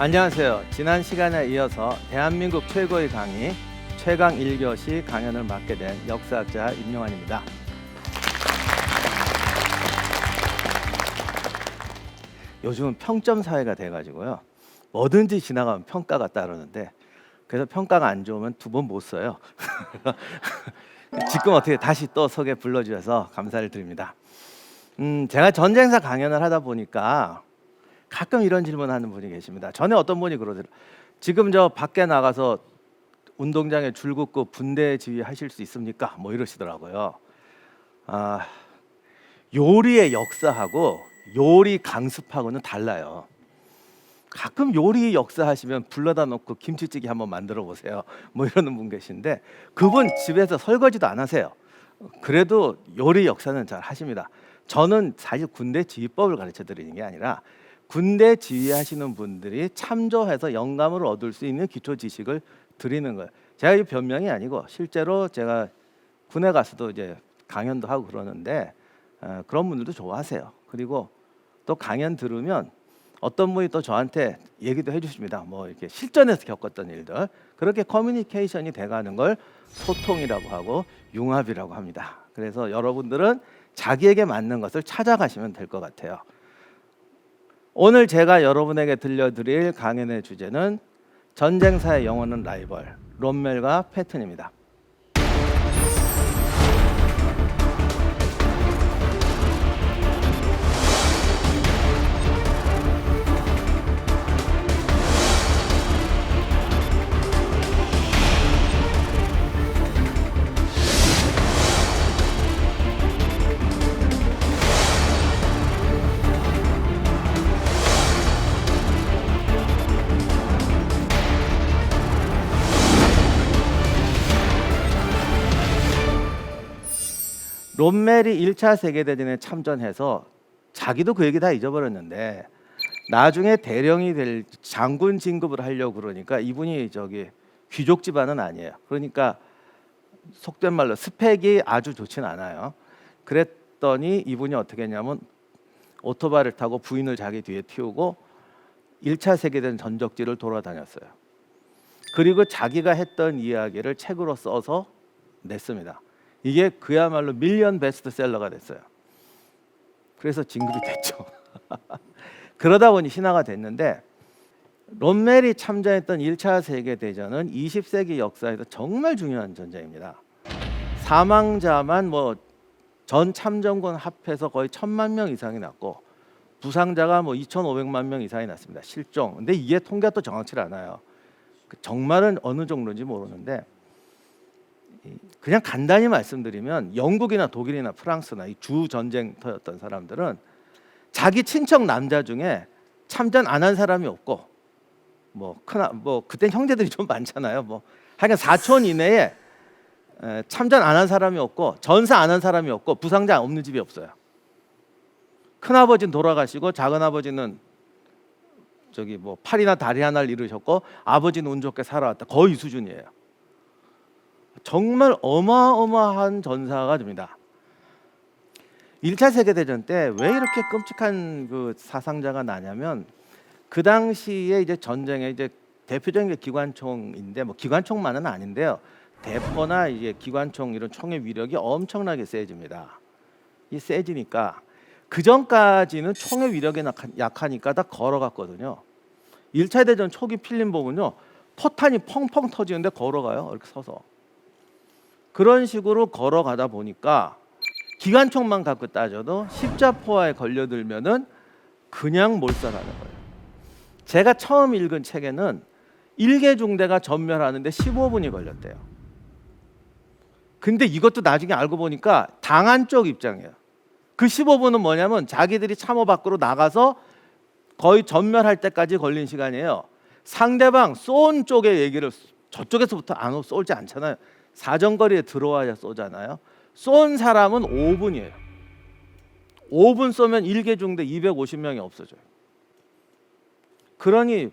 안녕하세요. 지난 시간에 이어서 대한민국 최고의 강의 최강 1교시 강연을 맡게 된 역사학자 임용환입니다. 요즘은 평점 사회가 돼가지고요. 뭐든지 지나가면 평가가 따르는데, 그래서 평가가 안 좋으면 두 번 못 써요. 지금 어떻게 다시 또 소개 불러주셔서 감사를 드립니다. 제가 전쟁사 강연을 하다 보니까 가끔 이런 질문하는 분이 계십니다. 전에 어떤 분이 그러더라고요. 지금 저 밖에 나가서 운동장에 줄 긋고 분대 지휘하실 수 있습니까? 뭐 이러시더라고요. 요리의 역사하고 요리 강습하고는 달라요. 가끔 요리 역사 하시면 불러다 놓고 김치찌개 한번 만들어 보세요. 뭐 이러는 분 계신데, 그분 집에서 설거지도 안 하세요. 그래도 요리 역사는 잘 하십니다. 저는 사실 군대 지휘법을 가르쳐 드리는 게 아니라 군대 지휘하시는 분들이 참조해서 영감을 얻을 수 있는 기초 지식을 드리는 거예요. 제가 이 변명이 아니고 실제로 제가 군에 가서도 이제 강연도 하고 그러는데 그런 분들도 좋아하세요. 그리고 또 강연 들으면 어떤 분이 또 저한테 얘기도 해주십니다. 뭐 이렇게 실전에서 겪었던 일들, 그렇게 커뮤니케이션이 돼가는 걸 소통이라고 하고 융합이라고 합니다. 그래서 여러분들은 자기에게 맞는 것을 찾아가시면 될 것 같아요. 오늘 제가 여러분에게 들려드릴 강연의 주제는 전쟁사의 영원한 라이벌 롬멜과 패튼입니다. 롬멜이 1차 세계대전에 참전해서 자기도 그 얘기 다 잊어버렸는데 나중에 대령이 될 장군 진급을 하려고 그러니까 이분이 귀족 집안은 아니에요. 그러니까 속된 말로 스펙이 아주 좋진 않아요. 그랬더니 이분이 어떻게 했냐면 오토바이를 타고 부인을 자기 뒤에 태우고 1차 세계대전 전적지를 돌아다녔어요. 그리고 자기가 했던 이야기를 책으로 써서 냈습니다. 이게 그야말로 밀리언 베스트셀러가 됐어요. 그래서 진급이 됐죠. 그러다 보니 신화가 됐는데, 롬멜이 참전했던 1차 세계대전은 20세기 역사에서 정말 중요한 전쟁입니다. 사망자만 전 참전군 합해서 거의 1,000만 명 이상이 났고 부상자가 2,500만 명 이상이 났습니다. 실종. 근데 이게 통계가 또 정확치 않아요. 정말은 어느 정도인지 모르는데, 그냥 간단히 말씀드리면 영국이나 독일이나 프랑스나 이 주 전쟁터였던 사람들은 자기 친척 남자 중에 참전 안 한 사람이 없고, 그땐 형제들이 좀 많잖아요. 하여간 사촌 이내에 참전 안 한 사람이 없고 전사 안 한 사람이 없고 부상자 없는 집이 없어요. 큰아버지는 돌아가시고 작은아버지는 팔이나 다리 하나를 잃으셨고 아버지는 운 좋게 살아왔다. 거의 이 수준이에요. 정말 어마어마한 전사가 됩니다. 1차 세계대전 때 왜 이렇게 끔찍한 그 사상자가 나냐면, 그 당시에 이제 전쟁의 이제 대표적인 게 기관총인데, 기관총만은 아닌데요. 대포나 이제 기관총 이런 총의 위력이 엄청나게 세집니다. 이 세지니까 그 전까지는 총의 위력이 약하니까 다 걸어갔거든요. 1차 대전 초기 필름 보면요, 포탄이 펑펑 터지는데 걸어가요. 이렇게 서서. 그런 식으로 걸어가다 보니까 기관총만 갖고 따져도 십자포화에 걸려들면은 그냥 몰살하는 거예요. 제가 처음 읽은 책에는 1개 중대가 전멸하는데 15분이 걸렸대요. 근데 이것도 나중에 알고 보니까 당한 쪽 입장이에요. 그 15분은 뭐냐면 자기들이 참호 밖으로 나가서 거의 전멸할 때까지 걸린 시간이에요. 상대방 쏜 쪽의 얘기를 저쪽에서부터 안 쏠지 않잖아요. 사정거리에 들어와야 쏘잖아요. 쏜 사람은 5분이에요. 5분 쏘면 1개 중대 250명이 없어져요. 그러니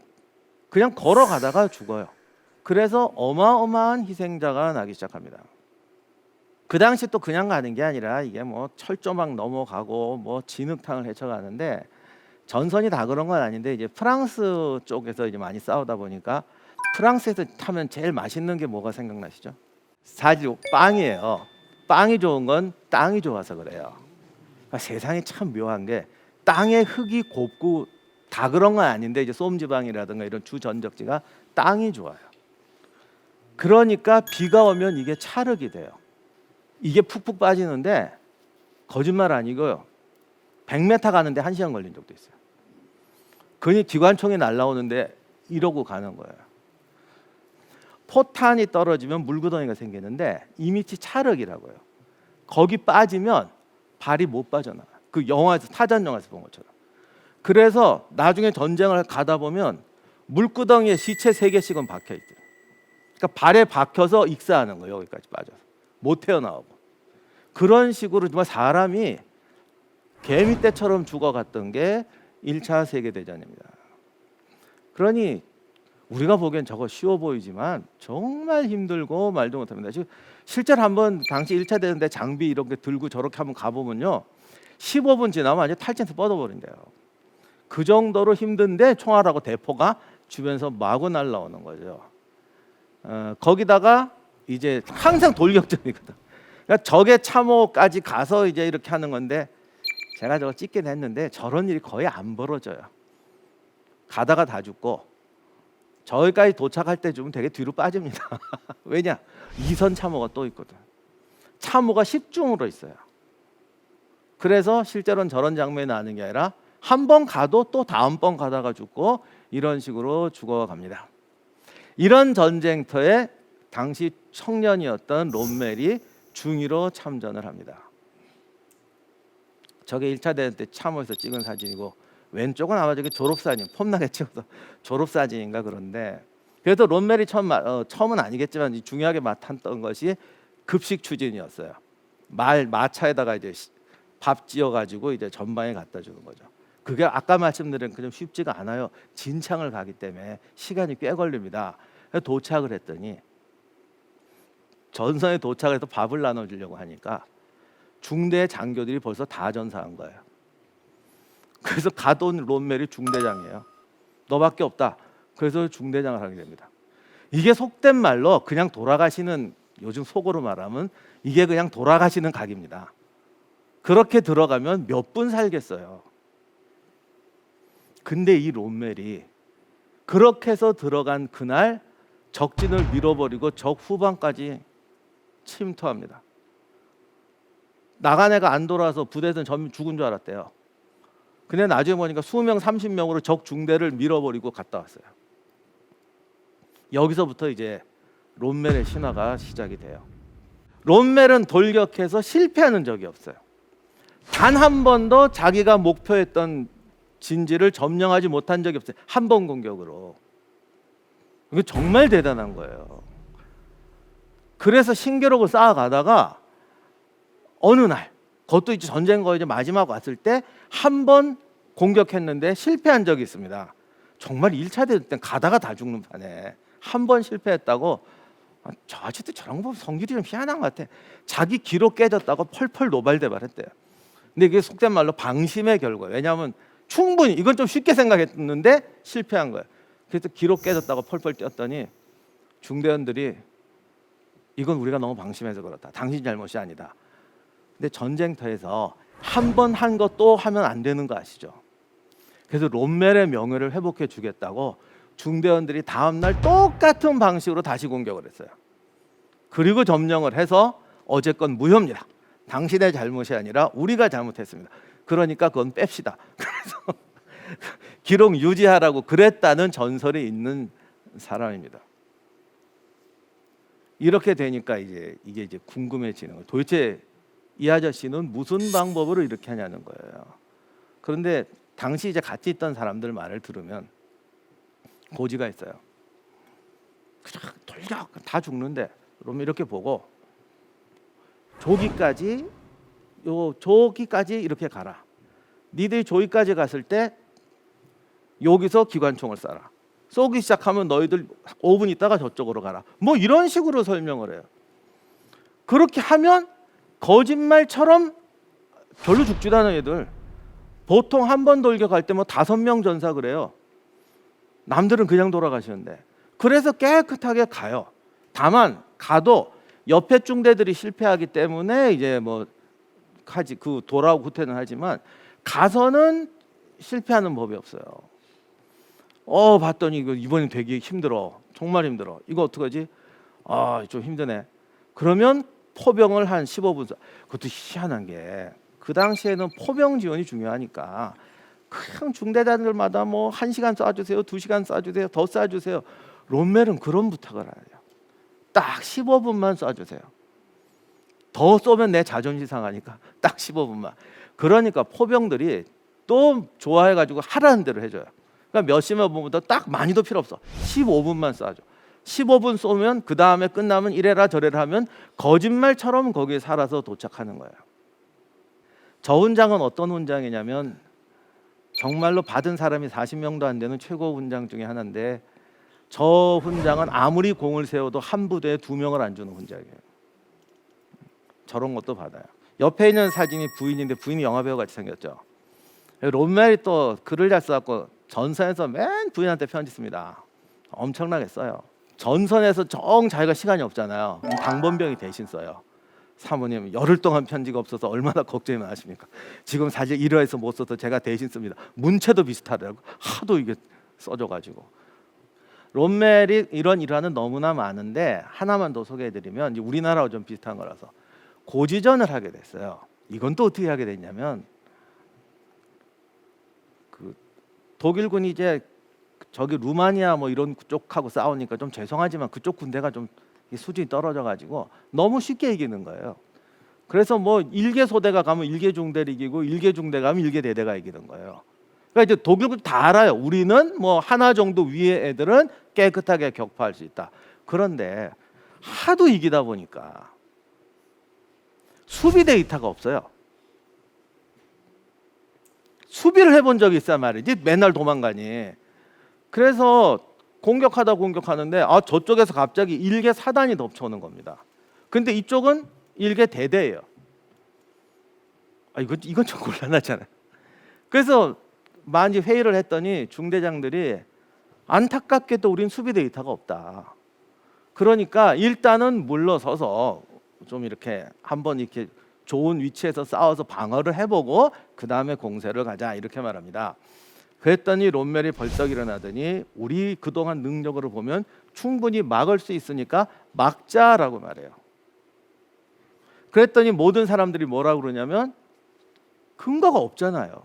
그냥 걸어가다가 죽어요. 그래서 어마어마한 희생자가 나기 시작합니다. 그 당시 또 그냥 가는 게 아니라 이게 철조망 넘어가고 진흙탕을 헤쳐가는데, 전선이 다 그런 건 아닌데 이제 프랑스 쪽에서 이제 많이 싸우다 보니까 프랑스에서 타면 제일 맛있는 게 뭐가 생각나시죠? 사실 빵이에요. 빵이 좋은 건 땅이 좋아서 그래요. 그러니까 세상이 참 묘한 게 땅의 흙이 곱고 다 그런 건 아닌데 이제 솜지방이라든가 이런 주전적지가 땅이 좋아요. 그러니까 비가 오면 이게 찰흙이 돼요. 이게 푹푹 빠지는데 거짓말 아니고요. 100m 가는데 1시간 걸린 적도 있어요. 그니 기관총이 날라오는데 이러고 가는 거예요. 포탄이 떨어지면 물구덩이가 생기는데 이 밑이 찰흙이라고요. 거기 빠지면 발이 못 빠져나와요. 그 영화에서 타잔 영화에서 본 것처럼. 그래서 나중에 전쟁을 가다 보면 물구덩이에 시체 3개씩은 박혀 있대요. 그러니까 발에 박혀서 익사하는 거예요. 여기까지 빠져서 못 태어나오고. 그런 식으로 정말 사람이 개미떼처럼 죽어갔던 게 1차 세계대전입니다. 그러니 우리가 보기엔 저거 쉬워 보이지만 정말 힘들고 말도 못합니다. 지금 실제로 한번 당시 1차 대전 때 장비 이렇게 들고 저렇게 한번 가보면요, 15분 지나면 완전 탈진해서 뻗어버린대요. 그 정도로 힘든데 총알하고 대포가 주변에서 마구 날라오는 거죠. 거기다가 이제 항상 돌격전이거든. 그러니까 적의 참호까지 가서 이제 이렇게 하는 건데, 제가 저거 찍긴 했는데 저런 일이 거의 안 벌어져요. 가다가 다 죽고 저기까지 도착할 때쯤은 되게 뒤로 빠집니다. 왜냐? 2선 참호가 또 있거든. 참호가 10중으로 있어요. 그래서 실제로는 저런 장면이 나는 게 아니라 한 번 가도 또 다음번 가다가 죽고 이런 식으로 죽어갑니다. 이런 전쟁터에 당시 청년이었던 롬멜이 중위로 참전을 합니다. 저게 1차 대전 때 참호에서 찍은 사진이고, 왼쪽은 아마 저게 졸업사진, 폼나게 찍어서 졸업사진인가 그런데, 그래도 롬멜이 처음은 아니겠지만 중요하게 맡았던 것이 급식 추진이었어요. 마차에다가 이제 밥 지어가지고 이제 전방에 갖다 주는 거죠. 그게 아까 말씀드린 그좀 쉽지가 않아요. 진창을 가기 때문에 시간이 꽤 걸립니다. 그래서 도착을 했더니 전선에 도착해서 밥을 나눠주려고 하니까 중대 장교들이 벌써 다 전사한 거예요. 그래서 가돈 롬멜이 중대장이에요. 너밖에 없다. 그래서 중대장을 하게 됩니다. 이게 속된 말로 그냥 돌아가시는, 요즘 속으로 말하면 이게 그냥 돌아가시는 각입니다. 그렇게 들어가면 몇 분 살겠어요. 근데 이 롬멜이 그렇게 해서 들어간 그날 적진을 밀어버리고 적 후방까지 침투합니다. 나간 애가 안 돌아와서 부대에서는 전부 죽은 줄 알았대요. 근데 나중에 보니까 수명 30명으로 적 중대를 밀어버리고 갔다 왔어요. 여기서부터 이제 롬멜의 신화가 시작이 돼요. 롬멜은 돌격해서 실패하는 적이 없어요. 단 한 번도 자기가 목표했던 진지를 점령하지 못한 적이 없어요. 한 번 공격으로. 이거 정말 대단한 거예요. 그래서 신기록을 쌓아가다가 어느 날, 그것도 이제 전쟁 거의 이제 마지막 왔을 때 한 번 공격했는데 실패한 적이 있습니다. 정말 1차 대전 때 가다가 다 죽는 판에 한 번 실패했다고. 저 아직도 저런 거 성질이 좀 희한한 것 같아. 자기 기록 깨졌다고 펄펄 노발대발했대요. 근데 이게 속된 말로 방심의 결과예요. 왜냐하면 충분히 이건 좀 쉽게 생각했는데 실패한 거예요. 그래서 기록 깨졌다고 펄펄 뛰었더니 중대원들이 이건 우리가 너무 방심해서 그렇다. 당신 잘못이 아니다. 근데 전쟁터에서 한 번 한 거 또 하면 안 되는 거 아시죠? 그래서 롬멜의 명예를 회복해 주겠다고 중대원들이 다음 날 똑같은 방식으로 다시 공격을 했어요. 그리고 점령을 해서 어쨌건 무효입니다. 당신의 잘못이 아니라 우리가 잘못했습니다. 그러니까 그건 뺍시다. 그래서 기록 유지하라고 그랬다는 전설이 있는 사람입니다. 이렇게 되니까 이게 이제 궁금해지는 거예요. 도대체 이 아저씨는 무슨 방법으로 이렇게 하냐는 거예요. 그런데 당시 이제 같이 있던 사람들 말을 들으면 고지가 있어요. 그냥 돌격 다 죽는데 그러면 이렇게 보고 조기까지 이렇게 가라. 니들이 조기까지 갔을 때 여기서 기관총을 쏴라. 쏘기 시작하면 너희들 5분 있다가 저쪽으로 가라. 뭐 이런 식으로 설명을 해요. 그렇게 하면 거짓말처럼 별로 죽지도 않은 애들 보통 한 번 돌격할 때 뭐 5명 전사 그래요. 남들은 그냥 돌아가시는데. 그래서 깨끗하게 가요. 다만 가도 옆에 중대들이 실패하기 때문에 이제 뭐 하지 그 돌아오고 후퇴는 하지만 가서는 실패하는 법이 없어요. 봤더니 이거 이번엔 되게 힘들어. 정말 힘들어. 이거 어떡하지? 좀 힘드네. 그러면 포병을 한 15분 그것도 희한한 게 그 당시에는 포병 지원이 중요하니까 그냥 중대장들마다 뭐 1시간 쏴주세요, 2시간 쏴주세요, 더 쏴주세요. 롬멜은 그런 부탁을 안 해요. 딱 15분만 쏴주세요. 더 쏘면 내 자존심 상하니까 딱 15분만. 그러니까 포병들이 또 좋아해가지고 하라는 대로 해줘요. 그러니까 몇십몇 분부터 딱 많이도 필요 없어. 15분만 쏴줘. 15분 쏘면 그 다음에 끝나면 이래라 저래라 하면 거짓말처럼 거기에 살아서 도착하는 거예요. 저 훈장은 어떤 훈장이냐면 정말로 받은 사람이 40명도 안 되는 최고 훈장 중에 하나인데 저 훈장은 아무리 공을 세워도 한 부대에 2명을 안 주는 훈장이에요. 저런 것도 받아요. 옆에 있는 사진이 부인인데 부인이 영화배우 같이 생겼죠. 롬멜이 또 글을 잘 써갖고 전선에서 맨 부인한테 편지 씁니다. 엄청나게 써요. 전선에서 정 자기가 시간이 없잖아요. 당번병이 대신 써요. 사모님 열흘 동안 편지가 없어서 얼마나 걱정이 많으십니까? 지금 사실 일화에서 못 써서 제가 대신 씁니다. 문체도 비슷하더라고. 하도 이게 써줘가지고. 롬멜이 이런 일화는 너무나 많은데 하나만 더 소개해드리면 이제 우리나라와 좀 비슷한 거라서 고지전을 하게 됐어요. 이건 또 어떻게 하게 됐냐면 그 독일군이 이제 저기 루마니아 뭐 이런 쪽하고 싸우니까 좀 죄송하지만 그쪽 군대가 좀 수준이 떨어져가지고 너무 쉽게 이기는 거예요. 그래서 뭐 1개 소대가 가면 1개 중대를 이기고 1개 중대 가면 1개 대대가 이기는 거예요. 그러니까 이제 독일군 다 알아요. 우리는 뭐 하나 정도 위에 애들은 깨끗하게 격파할 수 있다. 그런데 하도 이기다 보니까 수비 데이터가 없어요. 수비를 해본 적이 있어야 말이지 맨날 도망가니. 그래서 공격하는데 저쪽에서 갑자기 1개 사단이 덮쳐오는 겁니다. 근데 이쪽은 1개 대대예요. 이건 좀 곤란하잖아요. 그래서 많이 회의를 했더니 중대장들이 안타깝게도 우린 수비 데이터가 없다. 그러니까 일단은 물러서서 좀 이렇게 한번 이렇게 좋은 위치에서 싸워서 방어를 해보고 그 다음에 공세를 가자 이렇게 말합니다. 그랬더니 롬멜이 벌떡 일어나더니 우리 그동안 능력으로 보면 충분히 막을 수 있으니까 막자라고 말해요. 그랬더니 모든 사람들이 뭐라고 그러냐면 근거가 없잖아요.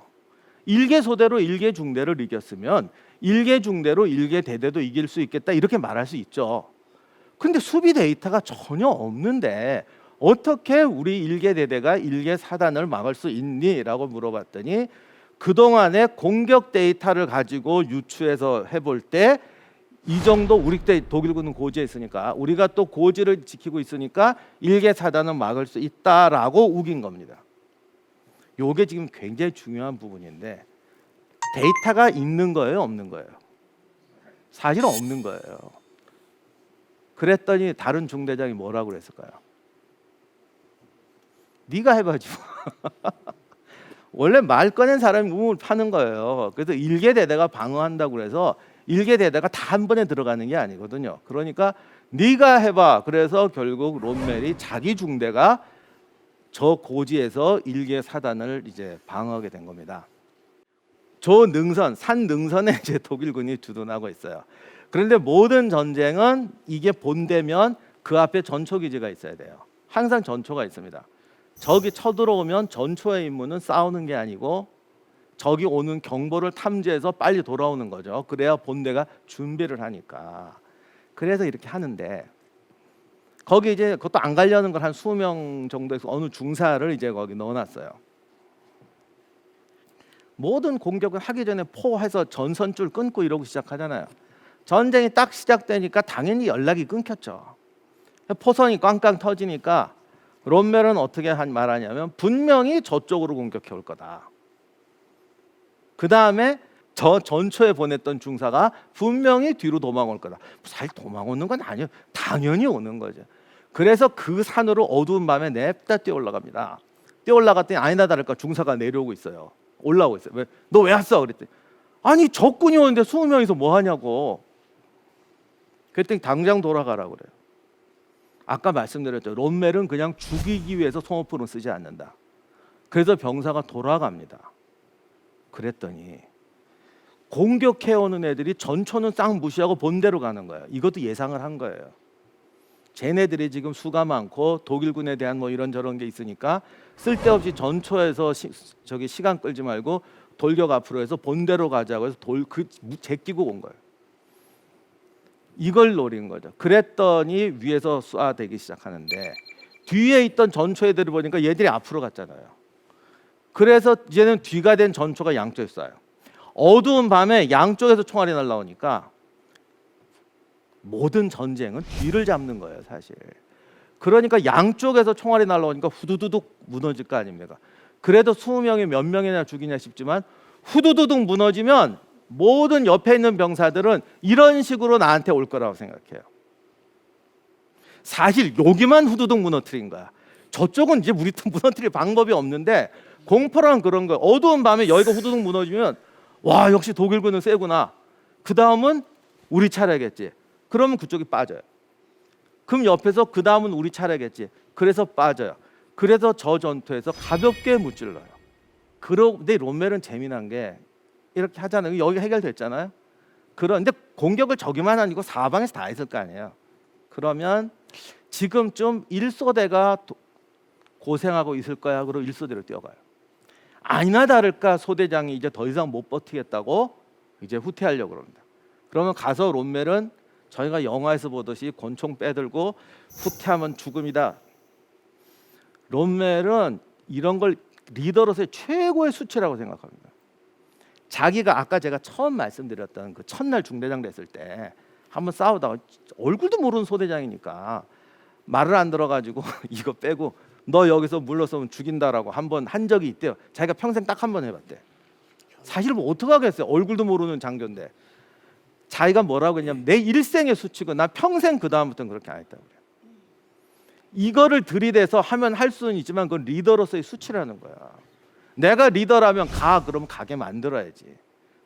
1개 소대로 1개 중대를 이겼으면 1개 중대로 1개 대대도 이길 수 있겠다 이렇게 말할 수 있죠. 근데 수비 데이터가 전혀 없는데 어떻게 우리 1개 대대가 1개 사단을 막을 수 있니? 라고 물어봤더니 그동안의 공격 데이터를 가지고 유추해서 해볼 때 이 정도 우리 때 독일군은 고지에 있으니까 우리가 또 고지를 지키고 있으니까 1개 사단은 막을 수 있다라고 우긴 겁니다. 요게 지금 굉장히 중요한 부분인데 데이터가 있는 거예요, 없는 거예요? 사실은 없는 거예요. 그랬더니 다른 중대장이 뭐라고 그랬을까요? 네가 해봐야지. 원래 말 꺼낸 사람이 우물 파는 거예요. 그래서 1개 대대가 방어한다고 그래서 1개 대대가 다 한 번에 들어가는 게 아니거든요. 그러니까 네가 해봐. 그래서 결국 롬멜이 자기 중대가 저 고지에서 1개 사단을 이제 방어하게 된 겁니다. 저 능선, 산 능선에 이제 독일군이 주둔하고 있어요. 그런데 모든 전쟁은 이게 본대면 그 앞에 전초기지가 있어야 돼요. 항상 전초가 있습니다. 적이 쳐들어오면 전초의 임무는 싸우는 게 아니고 적이 오는 경보를 탐지해서 빨리 돌아오는 거죠. 그래야 본대가 준비를 하니까. 그래서 이렇게 하는데 거기 이제 그것도 안 가려는 걸 한 20명 정도에서 어느 중사를 이제 거기 넣어놨어요. 모든 공격을 하기 전에 포해서 전선줄 끊고 이러고 시작하잖아요. 전쟁이 딱 시작되니까 당연히 연락이 끊겼죠. 포선이 꽝꽝 터지니까 롬멜은 어떻게 말하냐면 분명히 저쪽으로 공격해 올 거다. 그 다음에 저 전초에 보냈던 중사가 분명히 뒤로 도망올 거다. 사실 도망오는 건 아니에요. 당연히 오는 거죠. 그래서 그 산으로 어두운 밤에 냅다 뛰어 올라갑니다. 뛰어 올라갔더니 아니나 다를까 중사가 내려오고 있어요. 올라오고 있어요. 왜? 너 왜 왔어? 그랬더니 아니 적군이 오는데 20명이서 뭐 하냐고. 그랬더니 당장 돌아가라고 그래요. 아까 말씀드렸죠. 롬멜은 그냥 죽이기 위해서 소모품을 쓰지 않는다. 그래서 병사가 돌아갑니다. 그랬더니 공격해오는 애들이 전초는 싹 무시하고 본대로 가는 거예요. 이것도 예상을 한 거예요. 쟤네들이 지금 수가 많고 독일군에 대한 뭐 이런저런 게 있으니까 쓸데없이 전초에서 시간 끌지 말고 돌격 앞으로 해서 본대로 가자고 해서 제끼고 온 거예요. 이걸 노린 거죠. 그랬더니 위에서 쏴대기 시작하는데 뒤에 있던 전초 애들을 보니까 얘들이 앞으로 갔잖아요. 그래서 이제는 뒤가 된 전초가 양쪽에 쏴요. 어두운 밤에 양쪽에서 총알이 날라오니까 모든 전쟁은 뒤를 잡는 거예요, 사실. 그러니까 양쪽에서 총알이 날라오니까 후두두둑 무너질 거 아닙니까? 그래도 20명이 몇 명이나 죽이냐 싶지만 후두두둑 무너지면 모든 옆에 있는 병사들은 이런 식으로 나한테 올 거라고 생각해요. 사실 여기만 후두둑 무너뜨린 거야. 저쪽은 이제 우리 무너뜨릴 방법이 없는데 공포란 그런 거예요. 어두운 밤에 여기가 후두둑 무너지면 와 역시 독일군은 세구나. 그 다음은 우리 차례겠지. 그러면 그쪽이 빠져요. 그럼 옆에서 그 다음은 우리 차례겠지. 그래서 빠져요. 그래서 저 전투에서 가볍게 무찔러요. 그런데 롬멜은 재미난 게 이렇게 하잖아요. 여기 해결됐잖아요. 그런데 공격을 저기만 아니고 사방에서 다 했을 거 아니에요. 그러면 지금쯤 1소대가 고생하고 있을 거야. 그러고 1소대로 뛰어가요. 아니나 다를까 소대장이 이제 더 이상 못 버티겠다고 이제 후퇴하려고 그럽니다. 그러면 가서 롬멜은 저희가 영화에서 보듯이 권총 빼들고 후퇴하면 죽음이다. 롬멜은 이런 걸 리더로서의 최고의 수치라고 생각합니다. 자기가 아까 제가 처음 말씀드렸던 그 첫날 중대장 됐을 때 한번 싸우다가 얼굴도 모르는 소대장이니까 말을 안 들어가지고 이거 빼고 너 여기서 물러서면 죽인다라고 한번 한 적이 있대요. 자기가 평생 딱 한 번 해봤대. 사실 뭐 어떡하겠어요. 얼굴도 모르는 장교인데. 자기가 뭐라고 했냐면 내 일생의 수치고 나 평생 그 다음부터는 그렇게 안 했다고 그래요. 이거를 들이대서 하면 할 수는 있지만 그건 리더로서의 수치라는 거야. 내가 리더라면 그러면 가게 만들어야지.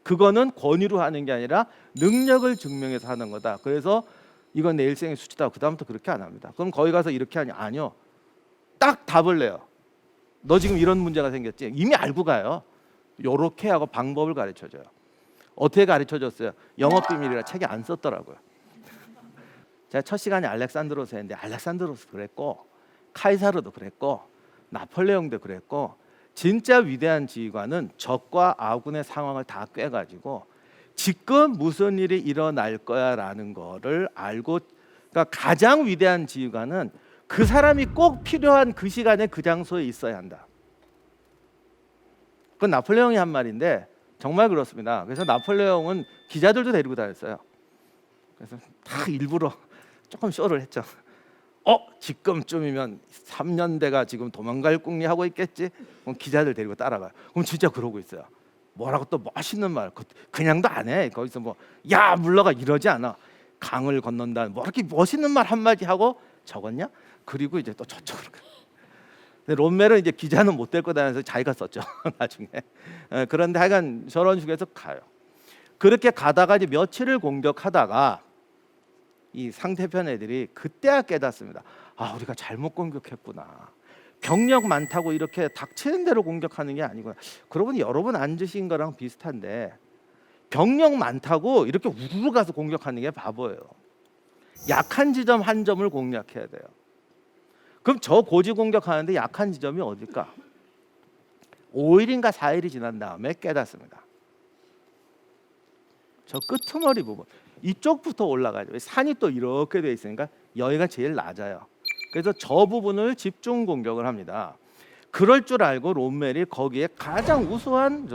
그거는 권위로 하는 게 아니라 능력을 증명해서 하는 거다. 그래서 이건 내 일생의 수치다. 그 다음부터 그렇게 안 합니다. 그럼 거기 가서 이렇게 하냐? 아니요. 딱 답을 내요. 너 지금 이런 문제가 생겼지? 이미 알고 가요. 요렇게 하고 방법을 가르쳐줘요. 어떻게 가르쳐줬어요? 영업 비밀이라 책에 안 썼더라고요. 제가 첫 시간에 알렉산드로스 했는데 알렉산드로스 그랬고 카이사르도 그랬고 나폴레옹도 그랬고 진짜 위대한 지휘관은 적과 아군의 상황을 다 꿰가지고 지금 무슨 일이 일어날 거야라는 거를 알고, 그러니까 가장 위대한 지휘관은 그 사람이 꼭 필요한 그 시간에 그 장소에 있어야 한다. 그건 나폴레옹이 한 말인데 정말 그렇습니다. 그래서 나폴레옹은 기자들도 데리고 다녔어요. 그래서 다 일부러 조금 쇼를 했죠. 지금쯤이면 3년대가 지금 도망갈 궁리 하고 있겠지. 그럼 기자들 데리고 따라가요. 그럼 진짜 그러고 있어요. 뭐라고 또 멋있는 말 그냥도 안 해. 거기서 뭐 야 물러가 이러지 않아. 강을 건넌다 뭐 이렇게 멋있는 말 한마디 하고 적었냐? 그리고 이제 또 저쪽으로 가. 근데 롬멜은 이제 기자는 못 될 거다 해서 자기가 썼죠. 나중에. 그런데 하여간 저런 식으로 해서 가요. 그렇게 가다가 이제 며칠을 공격하다가 이 상대편 애들이 그때야 깨닫습니다. 우리가 잘못 공격했구나. 병력 많다고 이렇게 닥치는 대로 공격하는 게 아니구나. 그러고 보니 여러분 앉으신 거랑 비슷한데 병력 많다고 이렇게 우르르 가서 공격하는 게 바보예요. 약한 지점 한 점을 공략해야 돼요. 그럼 저 고지 공격하는데 약한 지점이 어딜까? 5일인가 4일이 지난 다음에 깨닫습니다. 저 끄트머리 부분 이쪽부터 올라가죠. 산이 또 이렇게 돼 있으니까 여기가 제일 낮아요. 그래서 저 부분을 집중 공격을 합니다. 그럴 줄 알고 롬멜이 거기에 가장 우수한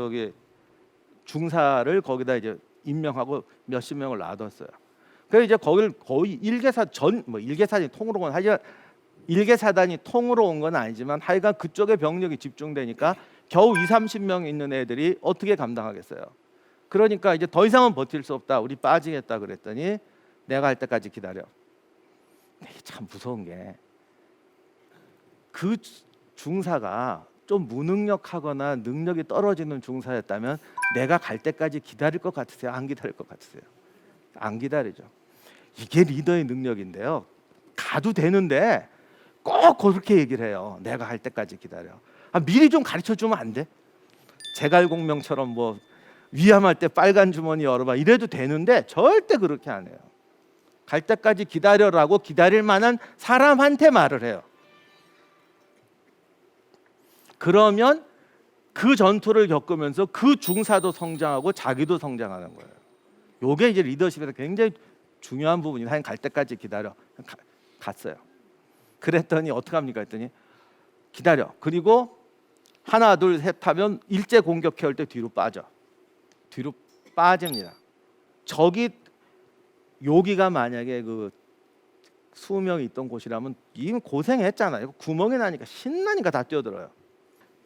중사를 거기다 이제 임명하고 몇십 명을 놔뒀어요. 그래서 이제 거기를 거의 일개사단이 통으로 온 하지만 일개사단이 통으로 온 건 아니지만 하여간 그쪽에 병력이 집중되니까 겨우 2~30명 있는 애들이 어떻게 감당하겠어요. 그러니까 이제 더 이상은 버틸 수 없다. 우리 빠지겠다 그랬더니 내가 할 때까지 기다려. 이게 참 무서운 게 그 중사가 좀 무능력하거나 능력이 떨어지는 중사였다면 내가 갈 때까지 기다릴 것 같으세요? 안 기다릴 것 같으세요? 안 기다리죠. 이게 리더의 능력인데요. 가도 되는데 꼭 그렇게 얘기를 해요. 내가 갈 때까지 기다려. 미리 좀 가르쳐 주면 안 돼? 제갈공명처럼 뭐 위험할 때 빨간 주머니 열어봐 이래도 되는데 절대 그렇게 안 해요. 갈 때까지 기다려라고 기다릴 만한 사람한테 말을 해요. 그러면 그 전투를 겪으면서 그 중사도 성장하고 자기도 성장하는 거예요. 요게 이제 리더십에서 굉장히 중요한 부분이 한 갈 때까지 기다려. 갔어요. 그랬더니 어떻게 합니까 했더니 기다려. 그리고 하나 둘 셋 하면 일제 공격해 올 때 뒤로 빠져. 뒤로 빠집니다. 저기 여기가 만약에 그 수명이 있던 곳이라면 이미 고생했잖아요. 구멍이 나니까 신나니까 다 뛰어들어요.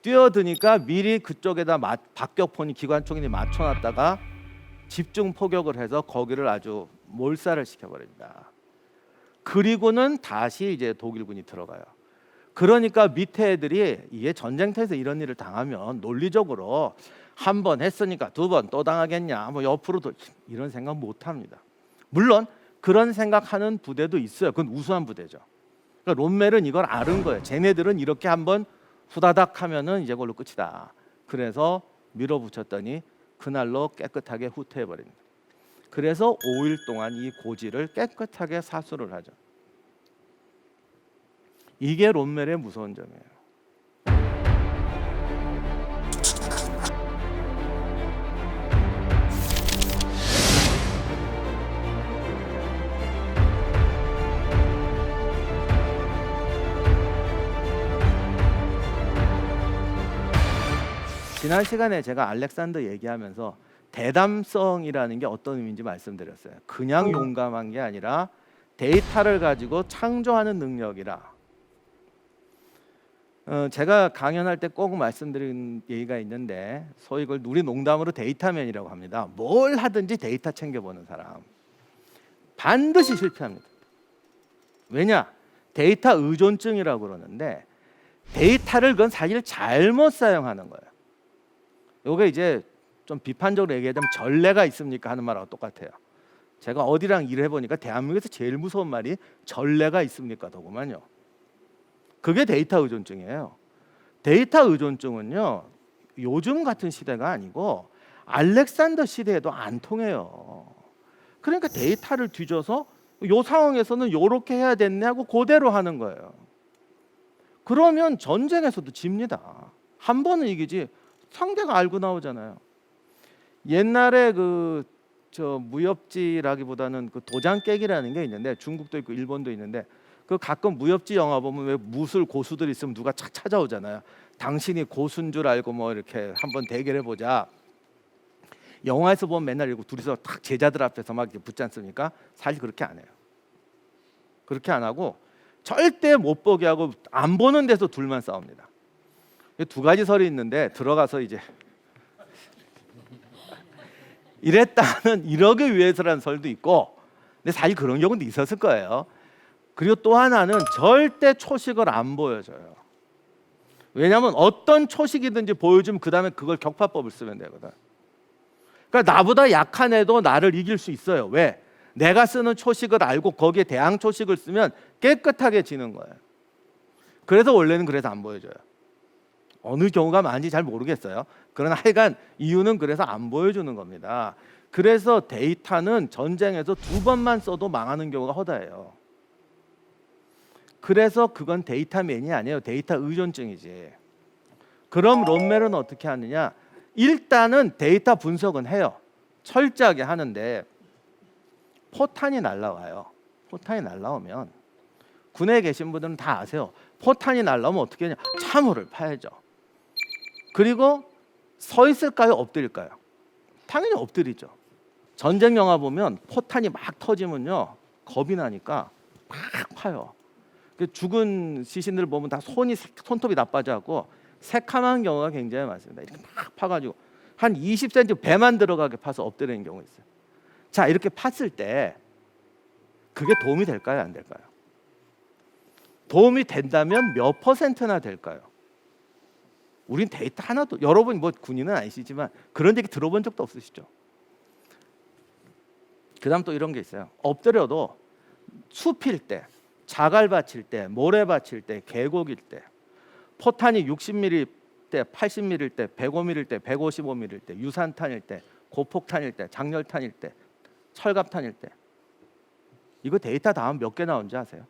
뛰어드니까 미리 그쪽에다 박격포니 기관총이 맞춰놨다가 집중 포격을 해서 거기를 아주 몰살을 시켜버립니다. 그리고는 다시 이제 독일군이 들어가요. 그러니까 밑에 애들이 이게 전쟁터에서 이런 일을 당하면 논리적으로 한 번 했으니까 두 번 또 당하겠냐, 뭐 옆으로도 이런 생각 못 합니다. 물론 그런 생각하는 부대도 있어요. 그건 우수한 부대죠. 그러니까 롬멜은 이걸 아는 거예요. 쟤네들은 이렇게 한번 후다닥 하면은 이제 그걸로 끝이다. 그래서 밀어붙였더니 그날로 깨끗하게 후퇴해버립니다. 그래서 5일 동안 이 고지를 깨끗하게 사수를 하죠. 이게 롬멜의 무서운 점이에요. 지난 시간에 제가 알렉산더 얘기하면서 대담성이라는 게 어떤 의미인지 말씀드렸어요. 그냥 용감한 게 아니라 데이터를 가지고 창조하는 능력이라. 제가 강연할 때 꼭 말씀드린 얘기가 있는데 소위 이걸 우리 농담으로 데이터맨이라고 합니다. 뭘 하든지 데이터 챙겨보는 사람. 반드시 실패합니다. 왜냐? 데이터 의존증이라고 그러는데 데이터를 그건 사실 잘못 사용하는 거예요. 요게 이제 좀 비판적으로 얘기하자면 전례가 있습니까 하는 말하고 똑같아요. 제가 어디랑 일을 해보니까 대한민국에서 제일 무서운 말이 전례가 있습니까 더구만요. 그게 데이터 의존증이에요. 데이터 의존증은요 요즘 같은 시대가 아니고 알렉산더 시대에도 안 통해요. 그러니까 데이터를 뒤져서 요 상황에서는 요렇게 해야 됐네 하고 그대로 하는 거예요. 그러면 전쟁에서도 집니다. 한 번은 이기지 상대가 알고 나오잖아요. 옛날에 저 무협지라기보다는 그 도장 깨기라는 게 있는데 중국도 있고 일본도 있는데 그 가끔 무협지 영화 보면 왜 무술 고수들 있으면 누가 착 찾아오잖아요. 당신이 고수인 줄 알고 뭐 이렇게 한번 대결해 보자. 영화에서 보면 맨날 이러고 둘이서 탁 제자들 앞에서 막 이렇게 붙지 않습니까? 사실 그렇게 안 해요. 그렇게 안 하고 절대 못 보게 하고 안 보는 데서 둘만 싸웁니다. 두 가지 설이 있는데 들어가서 이제 이랬다는 이러기 위해서라는 설도 있고, 근데 사실 그런 경우도 있었을 거예요. 그리고 또 하나는 절대 초식을 안 보여줘요. 왜냐하면 어떤 초식이든지 보여주면 그 다음에 그걸 격파법을 쓰면 되거든. 그러니까 나보다 약한 애도 나를 이길 수 있어요. 왜? 내가 쓰는 초식을 알고 거기에 대항 초식을 쓰면 깨끗하게 지는 거예요. 그래서 원래는 그래서 안 보여줘요. 어느 경우가 많은지 잘 모르겠어요. 그러나 하여간 이유는 그래서 안 보여주는 겁니다. 그래서 데이터는 전쟁에서 2번만 써도 망하는 경우가 허다해요. 그래서 그건 데이터맨이 아니에요. 데이터 의존증이지. 그럼 롬멜은 어떻게 하느냐? 일단은 데이터 분석은 해요. 철저하게 하는데 포탄이 날라와요. 포탄이 날라오면 군에 계신 분들은 다 아세요. 포탄이 날라오면 어떻게 하냐? 참호를 파야죠. 그리고 서 있을까요? 엎드릴까요? 당연히 엎드리죠. 전쟁 영화 보면 포탄이 막 터지면요 겁이 나니까 막 파요. 죽은 시신들 보면 다 손톱이 나빠져갖고 새카만 경우가 굉장히 많습니다. 이렇게 막 파가지고 한 20cm 배만 들어가게 파서 엎드리는 경우 있어요. 자, 이렇게 팠을 때 그게 도움이 될까요? 안 될까요? 도움이 된다면 몇 %나 될까요? 우린 데이터 하나도, 여러분 뭐 군인은 아니시지만 그런 얘기 들어본 적도 없으시죠? 그다음 또 이런 게 있어요. 엎드려도 숲일 때, 자갈밭일 때, 모래밭일 때, 계곡일 때, 포탄이 60mm 때, 80mm 때, 105mm 때, 155mm 때, 유산탄일 때, 고폭탄일 때, 장렬탄일 때, 철갑탄일 때, 이거 데이터 다음 몇 개 나온지 아세요?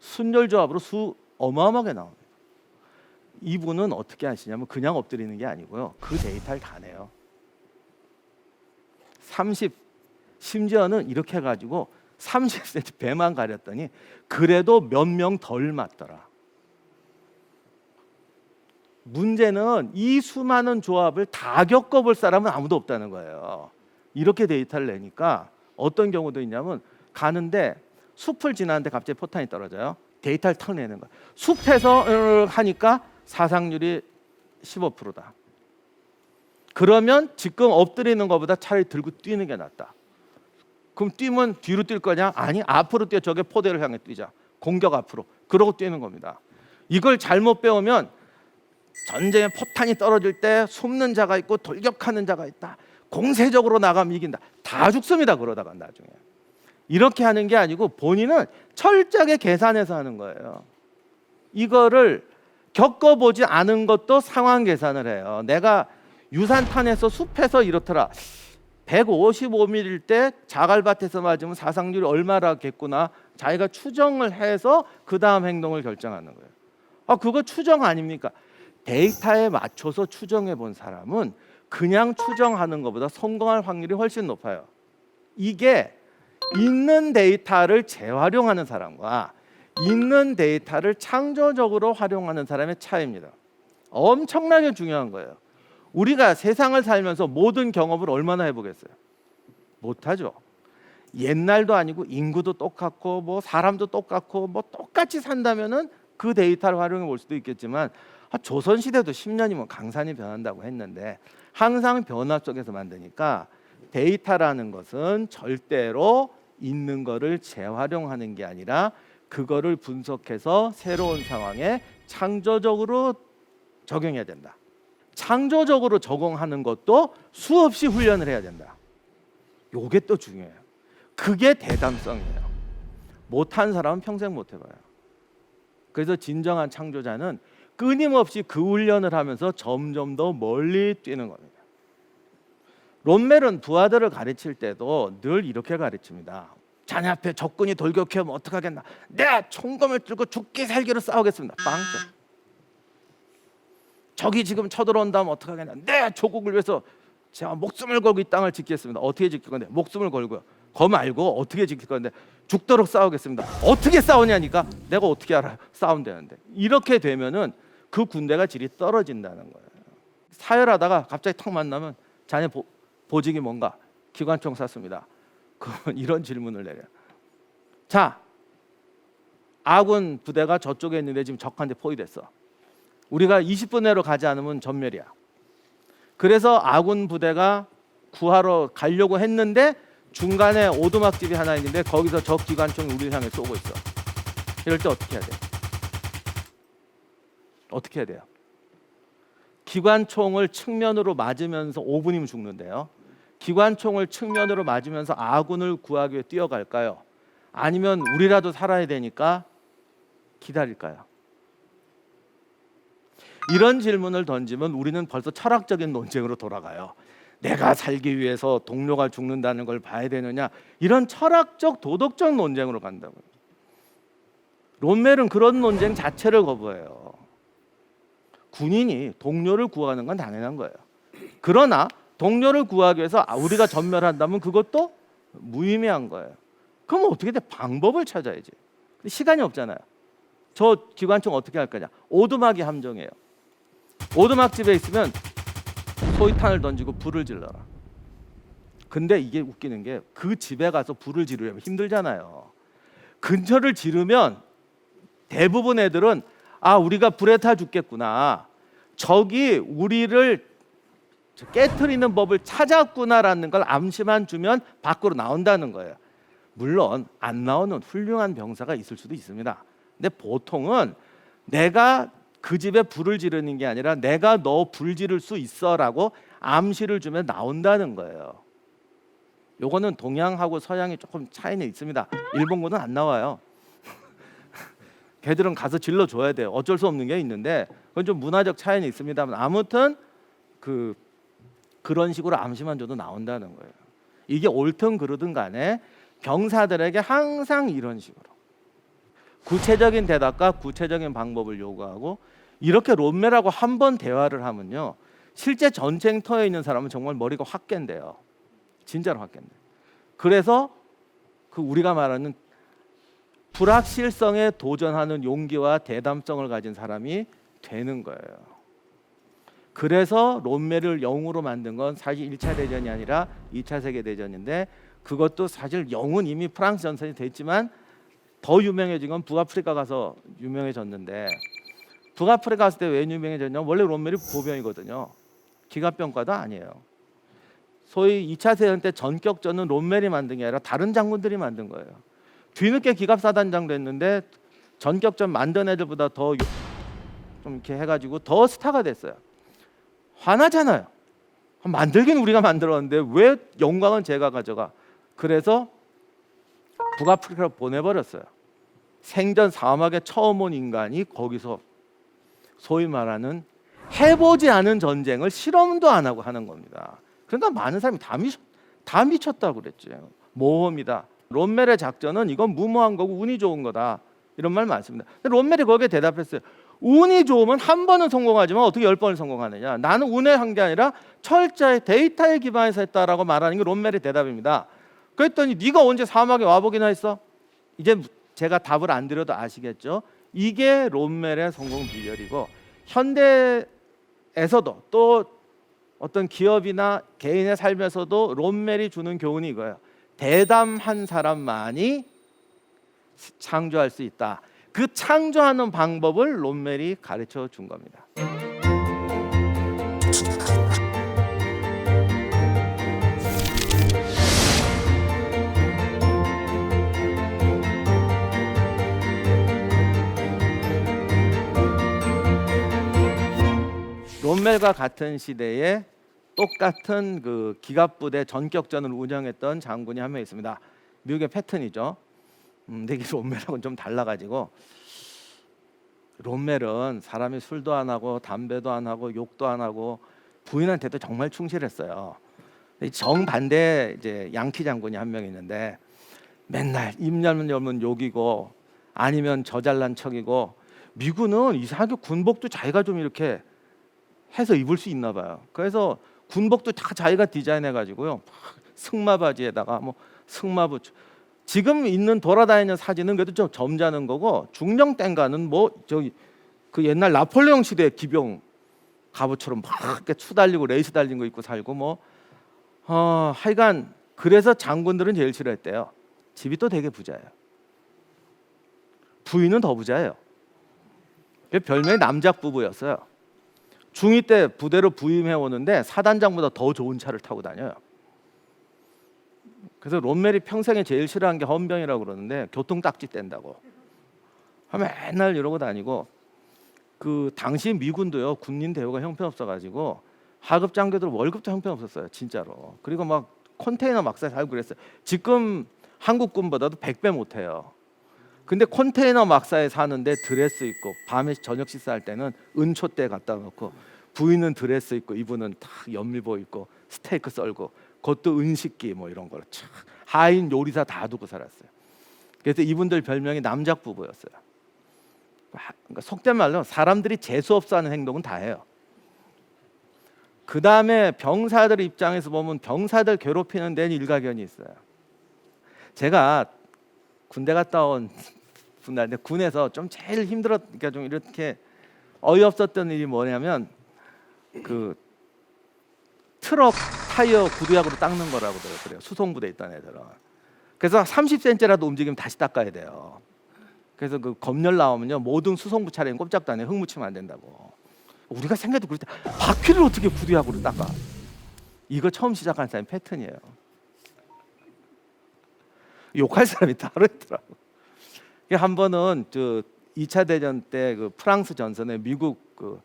순열조합으로 어마어마하게 나옵니다. 이분은 어떻게 하시냐면 그냥 엎드리는 게 아니고요. 그 데이터를 다 내요. 심지어는 이렇게 해가지고 30cm 배만 가렸더니 그래도 몇 명 덜 맞더라. 문제는 이 수많은 조합을 다 겪어볼 사람은 아무도 없다는 거예요. 이렇게 데이터를 내니까 어떤 경우도 있냐면 가는데 숲을 지나는데 갑자기 포탄이 떨어져요. 데이터를 탁 내는 거예요. 숲에서 하니까 사상률이 15%다. 그러면 지금 엎드리는 것보다 차라리 들고 뛰는 게 낫다. 그럼 뛰면 뒤로 뛸 거냐? 아니, 앞으로 뛰어. 저게 포대를 향해 뛰자. 공격 앞으로. 그러고 뛰는 겁니다. 이걸 잘못 배우면 전쟁에 포탄이 떨어질 때 숨는 자가 있고 돌격하는 자가 있다. 공세적으로 나가면 이긴다. 다 죽습니다. 그러다가 나중에. 이렇게 하는 게 아니고 본인은 철저하게 계산해서 하는 거예요. 이거를 겪어보지 않은 것도 상황 계산을 해요. 내가 유산탄에서 숲에서 이렇더라. 155mm일 때 자갈밭에서 맞으면 사상률이 얼마라겠구나. 자기가 추정을 해서 그 다음 행동을 결정하는 거예요. 그거 추정 아닙니까? 데이터에 맞춰서 추정해 본 사람은 그냥 추정하는 것보다 성공할 확률이 훨씬 높아요. 이게 있는 데이터를 재활용하는 사람과 있는 데이터를 창조적으로 활용하는 사람의 차이입니다. 엄청나게 중요한 거예요. 우리가 세상을 살면서 모든 경험을 얼마나 해보겠어요? 못하죠. 옛날도 아니고 인구도 똑같고 뭐 사람도 똑같고 뭐 똑같이 산다면은 그 데이터를 활용해 볼 수도 있겠지만 조선시대도 10년이면 강산이 변한다고 했는데 항상 변화 속에서 만드니까 데이터라는 것은 절대로 있는 거를 재활용하는 게 아니라 그거를 분석해서 새로운 상황에 창조적으로 적용해야 된다. 창조적으로 적용하는 것도 수없이 훈련을 해야 된다. 요게 또 중요해요. 그게 대담성이에요. 못한 사람은 평생 못 해봐요. 그래서 진정한 창조자는 끊임없이 그 훈련을 하면서 점점 더 멀리 뛰는 겁니다. 론멜은 부하들을 가르칠 때도 늘 이렇게 가르칩니다. 자네 앞에 적군이 돌격해오면 어떡하겠나? 내 총검을 들고 죽기 살기로 싸우겠습니다. 빵점. 적이 지금 쳐들어온다면 어떡하겠나? 내 조국을 위해서 제가 목숨을 걸고 이 땅을 지키겠습니다. 어떻게 지킬 건데? 목숨을 걸고요. 거 말고 어떻게 지킬 건데? 죽도록 싸우겠습니다. 어떻게 싸우냐니까? 내가 어떻게 알아요? 싸우면 되는데. 이렇게 되면은 그 군대가 질이 떨어진다는 거예요. 사열하다가 갑자기 탁 만나면 자네 보직이 뭔가? 기관총 쐈습니다. 그러면 이런 질문을 내려요. 자, 아군 부대가 저쪽에 있는데 지금 적한테 포위됐어. 우리가 20분 내로 가지 않으면 전멸이야. 그래서 아군 부대가 구하러 가려고 했는데 중간에 오두막집이 하나 있는데 거기서 적 기관총이 우리를 향해 쏘고 있어. 이럴 때 어떻게 해야 돼? 어떻게 해야 돼요? 기관총을 측면으로 맞으면서 5분이면 죽는데요. 기관총을 측면으로 맞으면서 아군을 구하기 위해 뛰어갈까요? 아니면 우리라도 살아야 되니까 기다릴까요? 이런 질문을 던지면 우리는 벌써 철학적인 논쟁으로 돌아가요. 내가 살기 위해서 동료가 죽는다는 걸 봐야 되느냐, 이런 철학적 도덕적 논쟁으로 간다고요. 론멜은 그런 논쟁 자체를 거부해요. 군인이 동료를 구하는 건 당연한 거예요. 그러나 동료를 구하기 위해서 우리가 전멸한다면 그것도 무의미한 거예요. 그럼 어떻게 돼? 방법을 찾아야지. 시간이 없잖아요. 저 기관총 어떻게 할 거냐? 오두막이 함정이에요. 오두막 집에 있으면 소위탄을 던지고 불을 질러라. 근데 이게 웃기는 게 그 집에 가서 불을 지르려면 힘들잖아요. 근처를 지르면 대부분 애들은 우리가 불에 타 죽겠구나, 적이 우리를 깨트리는 법을 찾았구나라는 걸 암시만 주면 밖으로 나온다는 거예요. 물론 안 나오는 훌륭한 병사가 있을 수도 있습니다. 근데 보통은 내가 그 집에 불을 지르는 게 아니라 내가 너 불 지를 수 있어라고 암시를 주면 나온다는 거예요. 요거는 동양하고 서양이 조금 차이는 있습니다. 일본군은 안 나와요. 걔들은 가서 질러줘야 돼요. 어쩔 수 없는 게 있는데 그건 좀 문화적 차이는 있습니다만 아무튼 그런 식으로 암시만 줘도 나온다는 거예요. 이게 옳든 그르든 간에 병사들에게 항상 이런 식으로 구체적인 대답과 구체적인 방법을 요구하고 이렇게 롬메라고 한 번 대화를 하면요, 실제 전쟁터에 있는 사람은 정말 머리가 확 깬대요. 진짜로 확 깬대. 그래서 그 우리가 말하는 불확실성에 도전하는 용기와 대담성을 가진 사람이 되는 거예요. 그래서 롬메를 영웅으로 만든 건 사실 1차 대전이 아니라 2차 세계대전인데, 그것도 사실 영웅은 이미 프랑스 전선이 됐지만 더 유명해진 건 북아프리카 가서 유명해졌는데, 북아프리카 갔을 때 왜 유명해졌냐면 원래 롬멜이 보병이거든요. 기갑병과도 아니에요. 소위 2차 대전 때 전격전은 롬멜이 만든 게 아니라 다른 장군들이 만든 거예요. 뒤늦게 기갑사단장 됐는데 전격전 만든 애들보다 더 좀 이렇게 해가지고 더 스타가 됐어요. 화나잖아요. 만들긴 우리가 만들었는데 왜 영광은 제가 가져가? 그래서 북아프리카로 보내버렸어요. 생전 사막에 처음 온 인간이 거기서 소위 말하는 해보지 않은 전쟁을 실험도 안 하고 하는 겁니다. 그러니까 많은 사람이 다 미쳤다고 그랬죠. 모험이다. 롬멜의 작전은 이건 무모한 거고 운이 좋은 거다. 이런 말 많습니다. 근데 롬멜이 거기에 대답했어요. 운이 좋으면 한 번은 성공하지만 어떻게 10번을 성공하느냐. 나는 운에 한 게 아니라 철저히 데이터에 기반해서 했다라고 말하는 게 롬멜의 대답입니다. 그랬더니 네가 언제 사막에 와보기나 했어? 이제 제가 답을 안 드려도 아시겠죠? 이게 롬멜의 성공 비결이고, 현대에서도 또 어떤 기업이나 개인의 삶에서도 롬멜이 주는 교훈이 이거예요. 대담한 사람만이 창조할 수 있다. 그 창조하는 방법을 롬멜이 가르쳐 준 겁니다. 롬멜과 같은 시대에 똑같은 그 기갑부대 전격전을 운영했던 장군이 한 명 있습니다. 미국의 패튼이죠. 근데 이게 롬멜하고는 좀 달라가지고, 롬멜은 사람이 술도 안 하고 담배도 안 하고 욕도 안 하고 부인한테도 정말 충실했어요. 정반대 이제 양키 장군이 한 명 있는데 맨날 입 열면 욕이고 아니면 저 잘난 척이고, 미군은 이상하게 군복도 자기가 좀 이렇게 해서 입을 수 있나 봐요. 그래서 군복도 다 자기가 디자인해가지고요, 승마 바지에다가 뭐 승마 부츠, 지금 있는 돌아다니는 사진은 그래도 좀 점잖은 거고, 중령 땡가는 뭐 저기 그 옛날 나폴레옹 시대 기병 갑옷처럼 막 이렇게 추 달리고 레이스 달린 거 입고 살고 뭐 하여간 그래서 장군들은 제일 싫어했대요. 집이 또 되게 부자예요. 부인은 더 부자예요. 별명이 남작 부부였어요. 중2 때 부대로 부임해 오는데 사단장보다 더 좋은 차를 타고 다녀요. 그래서 롬멜이 평생에 제일 싫어한 게 헌병이라고 그러는데 교통딱지 뗀다고 맨날 이러고 다니고, 그 당시 미군도요, 군인 대우가 형편없어가지고 하급 장교들 월급도 형편없었어요, 진짜로. 그리고 막 컨테이너 막사에 살고 그랬어요. 지금 한국군보다도 100배 못해요. 근데 컨테이너 막사에 사는데 드레스 입고 밤에 저녁 식사할 때는 은초대 갖다 놓고, 부인은 드레스 입고 이분은 다 연밀복 입고 스테이크 썰고, 그것도 은식기 뭐 이런 걸 하인 요리사 다 두고 살았어요. 그래서 이분들 별명이 남작 부부였어요. 그러니까 속된 말로 사람들이 재수 없어 하는 행동은 다 해요. 그 다음에 병사들 입장에서 보면 병사들 괴롭히는 데는 일가견이 있어요. 제가 군대 갔다 온 분인데 군에서 좀 제일 힘들었으니까 좀 이렇게 어이없었던 일이 뭐냐면, 그 트럭 타이어 구두약으로 닦는 거라고 그래요. 수송부대에 있던 애들은. 그래서 30cm라도 움직이면 다시 닦아야 돼요. 그래서 그 검열 나오면요, 모든 수송부 차량이 꼼짝도 안 해요. 흙 묻히면 안 된다고. 우리가 생각해도 그럴 때 바퀴를 어떻게 구두약으로 닦아? 이거 처음 시작한 사람이 패턴이에요. 욕할 사람이 따로 있더라고. 한 번은 2차 대전 때 그 프랑스 전선에 미국 그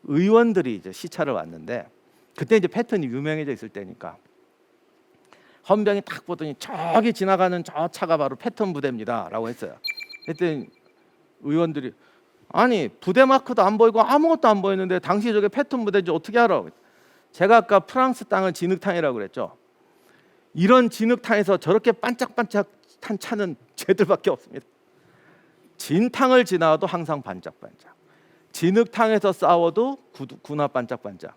의원들이 이제 시찰을 왔는데 그때 이제 패턴이 유명해져 있을 때니까 헌병이 딱 보더니 저기 지나가는 저 차가 바로 패턴 부대입니다라고 했어요. 그랬더니 의원들이 아니 부대 마크도 안 보이고 아무것도 안 보이는데 당시 저게 패턴 부대인지 어떻게 알아? 제가 아까 프랑스 땅을 진흙탕이라고 그랬죠. 이런 진흙탕에서 저렇게 반짝반짝한 차는 쟤들밖에 없습니다. 진탕을 지나도 항상 반짝반짝. 진흙탕에서 싸워도 구나 반짝반짝.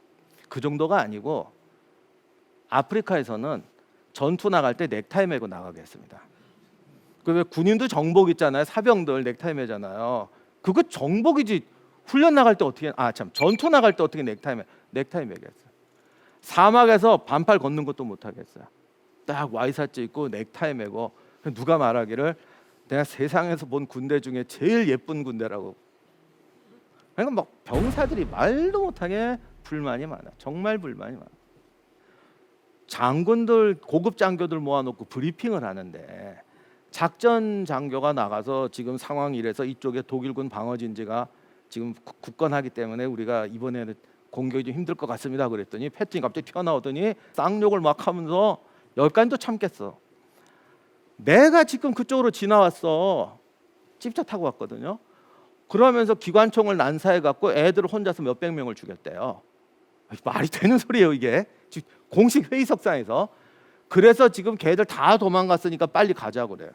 그 정도가 아니고 아프리카에서는 전투 나갈 때 넥타이 메고 나가게 했습니다. 그 왜 군인도 정복 있잖아요. 사병들 넥타이 매잖아요. 그거 정복이지. 훈련 나갈 때 어떻게 전투 나갈 때 어떻게 넥타이 매겠어요. 사막에서 반팔 걷는 것도 못 하겠어요. 딱 와이셔츠 입고 넥타이 매고 누가 말하기를 내가 세상에서 본 군대 중에 제일 예쁜 군대라고. 그러니까 막 병사들이 말도 못하게 불만이 많아. 정말 불만이 많아. 장군들 고급 장교들 모아놓고 브리핑을 하는데 작전 장교가 나가서 지금 상황이 이래서 이쪽에 독일군 방어진지가 지금 굳건하기 때문에 우리가 이번에는 공격이 좀 힘들 것 같습니다. 그랬더니 패턴이 갑자기 튀어나오더니 쌍욕을 막 하면서 여기까지도 참겠어. 내가 지금 그쪽으로 지나왔어. 찝차 타고 왔거든요. 그러면서 기관총을 난사해 갖고 애들 혼자서 몇백 명을 죽였대요. 말이 되는 소리예요 이게. 공식 회의석상에서. 그래서 지금 걔들 다 도망갔으니까 빨리 가자고 그래요.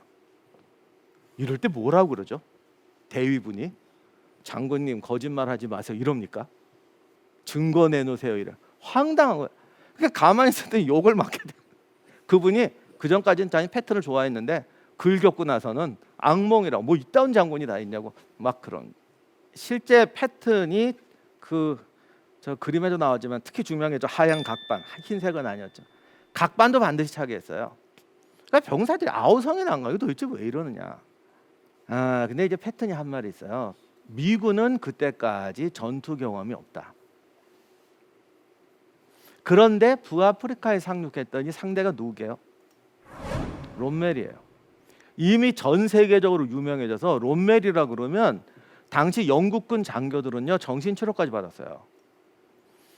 이럴 때 뭐라고 그러죠? 대위분이 장군님 거짓말하지 마세요 이럽니까? 증거 내놓으세요 이래. 황당한 거예요. 그러니까 가만히 있었더니 욕을 맞게 돼요. 그분이 그 전까지는 자기 패턴을 좋아했는데 글 겪고 나서는 악몽이라고 뭐 이따운 장군이 다 있냐고 막 그런. 실제 패턴이 저 그림에도 나오지만 특히 중요한 게 하얀 각반, 흰색은 아니었죠. 각반도 반드시 차게 했어요. 그러니까 병사들이 아우성이 난 거예요. 도대체 왜 이러느냐. 근데 이제 패턴이 한 말이 있어요. 미군은 그때까지 전투 경험이 없다. 그런데 북아프리카에 상륙했더니 상대가 누구게요? 롬멜이에요. 이미 전 세계적으로 유명해져서 롬멜이라 그러면 당시 영국군 장교들은요 정신치료까지 받았어요.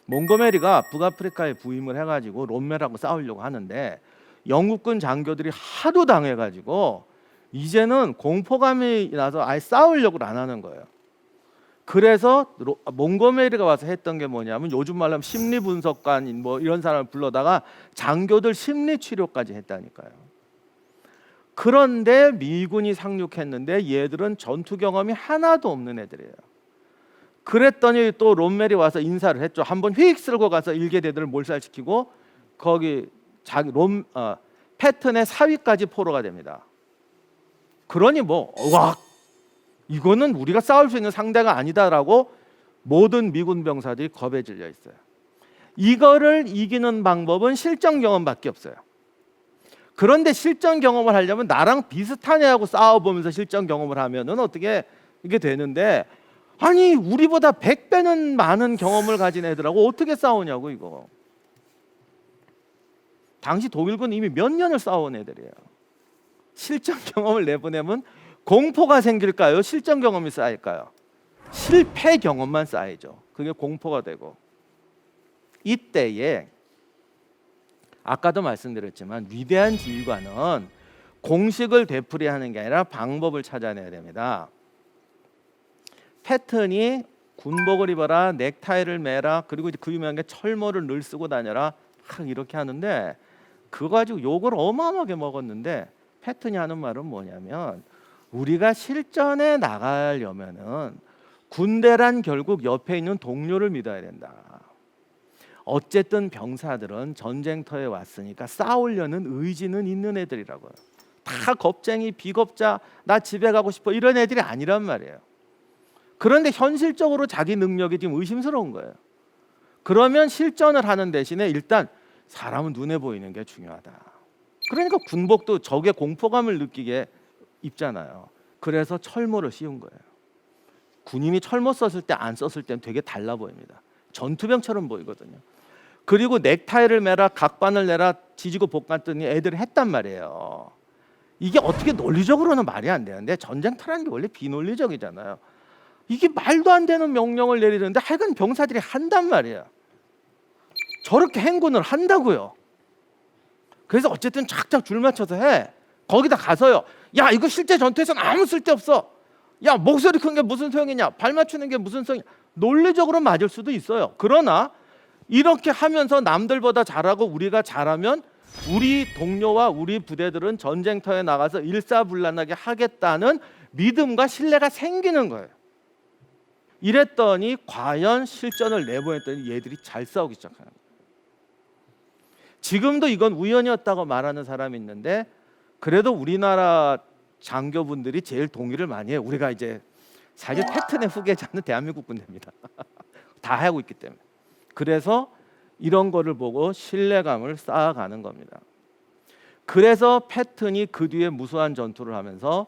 몽고메리가 북아프리카에 부임을 해가지고 롬멜하고 싸우려고 하는데 영국군 장교들이 하도 당해가지고 이제는 공포감이 나서 아예 싸우려고 안 하는 거예요. 그래서 몽고메리가 와서 했던 게 뭐냐면 요즘 말로 하면 심리분석관 뭐 이런 사람을 불러다가 장교들 심리치료까지 했다니까요. 그런데 미군이 상륙했는데 얘들은 전투 경험이 하나도 없는 애들이에요. 그랬더니 또 롬멜이 와서 인사를 했죠. 한번 휙 쓸고 가서 일개대들을 몰살시키고 거기 자기 패턴의 사위까지 포로가 됩니다. 그러니 와 이거는 우리가 싸울 수 있는 상대가 아니다라고 모든 미군 병사들이 겁에 질려 있어요. 이거를 이기는 방법은 실전 경험밖에 없어요. 그런데 실전 경험을 하려면 나랑 비슷한 애하고 싸워보면서 실전 경험을 하면은 어떻게 이게 되는데 아니 우리보다 100배는 많은 경험을 가진 애들하고 어떻게 싸우냐고 이거. 당시 독일군 이미 몇 년을 싸워온 애들이에요. 실전 경험을 내보내면 공포가 생길까요? 실전 경험이 쌓일까요? 실패 경험만 쌓이죠. 그게 공포가 되고. 이때에 아까도 말씀드렸지만 위대한 지휘관은 공식을 되풀이하는 게 아니라 방법을 찾아내야 됩니다. 패턴이 군복을 입어라, 넥타이를 매라, 그리고 이제 그 유명한 게 철모를 늘 쓰고 다녀라 이렇게 하는데 그거 가지고 욕을 어마어마하게 먹었는데 패턴이 하는 말은 뭐냐면 우리가 실전에 나가려면은 군대란 결국 옆에 있는 동료를 믿어야 된다. 어쨌든 병사들은 전쟁터에 왔으니까 싸우려는 의지는 있는 애들이라고요. 다 겁쟁이, 비겁자, 나 집에 가고 싶어 이런 애들이 아니란 말이에요. 그런데 현실적으로 자기 능력이 지금 의심스러운 거예요. 그러면 실전을 하는 대신에 일단 사람은 눈에 보이는 게 중요하다. 그러니까 군복도 적의 공포감을 느끼게 입잖아요. 그래서 철모를 씌운 거예요. 군인이 철모 썼을 때 안 썼을 때는 되게 달라 보입니다. 전투병처럼 보이거든요. 그리고 넥타이를 매라, 각반을 내라, 지지고 볶았더니 애들이 했단 말이에요. 이게 어떻게 논리적으로는 말이 안 되는데 전쟁터라는 게 원래 비논리적이잖아요. 이게 말도 안 되는 명령을 내리는데 하여간 병사들이 한단 말이에요. 저렇게 행군을 한다고요. 그래서 어쨌든 착착 줄 맞춰서 해. 거기다 가서요. 야, 이거 실제 전투에서는 아무 쓸데없어. 야, 목소리 큰 게 무슨 소용이냐? 발 맞추는 게 무슨 소용이냐? 논리적으로 맞을 수도 있어요. 그러나 이렇게 하면서 남들보다 잘하고 우리가 잘하면 우리 동료와 우리 부대들은 전쟁터에 나가서 일사불란하게 하겠다는 믿음과 신뢰가 생기는 거예요. 이랬더니 과연 실전을 내보냈더니 얘들이 잘 싸우기 시작하는 거예요. 지금도 이건 우연이었다고 말하는 사람이 있는데 그래도 우리나라 장교분들이 제일 동의를 많이 해요. 우리가 이제 사실 패튼의 후계자는 대한민국 군대입니다. 다 하고 있기 때문에. 그래서 이런 거를 보고 신뢰감을 쌓아가는 겁니다. 그래서 패튼이 그 뒤에 무수한 전투를 하면서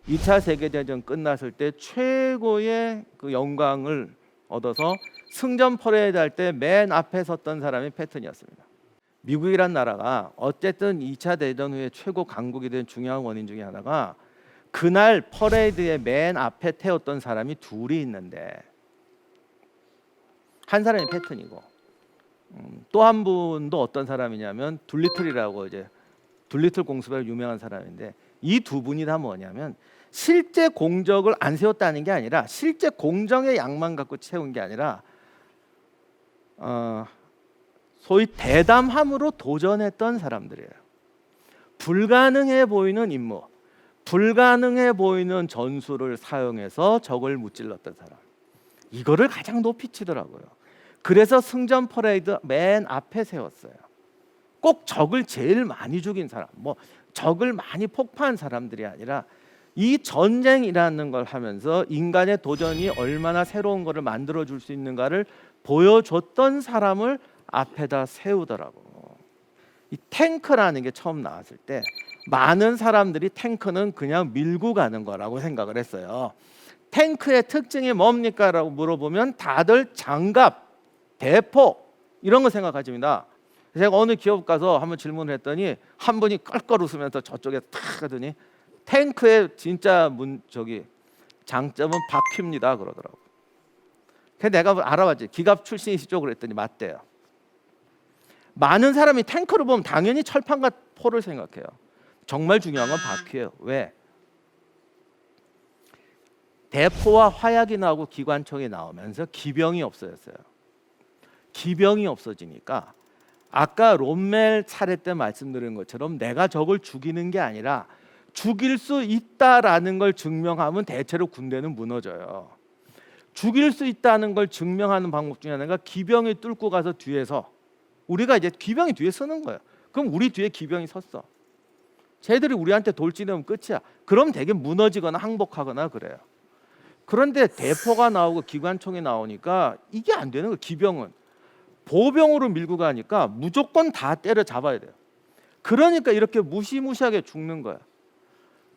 2차 세계대전 끝났을 때 최고의 그 영광을 얻어서 승전 퍼레이드 할 때 맨 앞에 섰던 사람이 패튼이었습니다. 미국이란 나라가 어쨌든 2차 대전 후에 최고 강국이 된 중요한 원인 중에 하나가 그날 퍼레이드의 맨 앞에 태웠던 사람이 둘이 있는데 한 사람이 패튼이고 또 한 분도 어떤 사람이냐면 둘리틀이라고 이제 둘리틀 공습에 유명한 사람인데 이 두 분이 다 뭐냐면 실제 공적을 안 세웠다는 게 아니라 실제 공정의 양만 갖고 채운 게 아니라 소위 대담함으로 도전했던 사람들이에요. 불가능해 보이는 임무, 불가능해 보이는 전술을 사용해서 적을 무찔렀던 사람. 이거를 가장 높이 치더라고요. 그래서 승전 퍼레이드 맨 앞에 세웠어요. 꼭 적을 제일 많이 죽인 사람, 뭐 적을 많이 폭파한 사람들이 아니라 이 전쟁이라는 걸 하면서 인간의 도전이 얼마나 새로운 것을 만들어줄 수 있는가를 보여줬던 사람을 앞에다 세우더라고. 이 탱크라는 게 처음 나왔을 때 많은 사람들이 탱크는 그냥 밀고 가는 거라고 생각을 했어요. 탱크의 특징이 뭡니까? 라고 물어보면 다들 장갑, 대포 이런 거 생각하십니다. 제가 어느 기업 가서 한번 질문을 했더니 한 분이 껄껄 웃으면서 저쪽에 탁 하더니 탱크의 진짜 장점은 바퀴입니다 그러더라고. 그래서 내가 알아봤지. 기갑 출신이시죠? 그랬더니 맞대요. 많은 사람이 탱크를 보면 당연히 철판과 포를 생각해요. 정말 중요한 건 바퀴예요. 왜? 대포와 화약이 나오고 기관총이 나오면서 기병이 없어졌어요. 기병이 없어지니까 아까 롬멜 차례 때 말씀드린 것처럼 내가 적을 죽이는 게 아니라 죽일 수 있다라는 걸 증명하면 대체로 군대는 무너져요. 죽일 수 있다는 걸 증명하는 방법 중에 하나가 기병이 뚫고 가서 뒤에서 우리가 이제 기병이 뒤에 서는 거예요. 그럼 우리 뒤에 기병이 섰어. 쟤들이 우리한테 돌진하면 끝이야. 그럼 되게 무너지거나 항복하거나 그래요. 그런데 대포가 나오고 기관총이 나오니까 이게 안 되는 거예요. 기병은 보병으로 밀고 가니까 무조건 다 때려 잡아야 돼요. 그러니까 이렇게 무시무시하게 죽는 거야.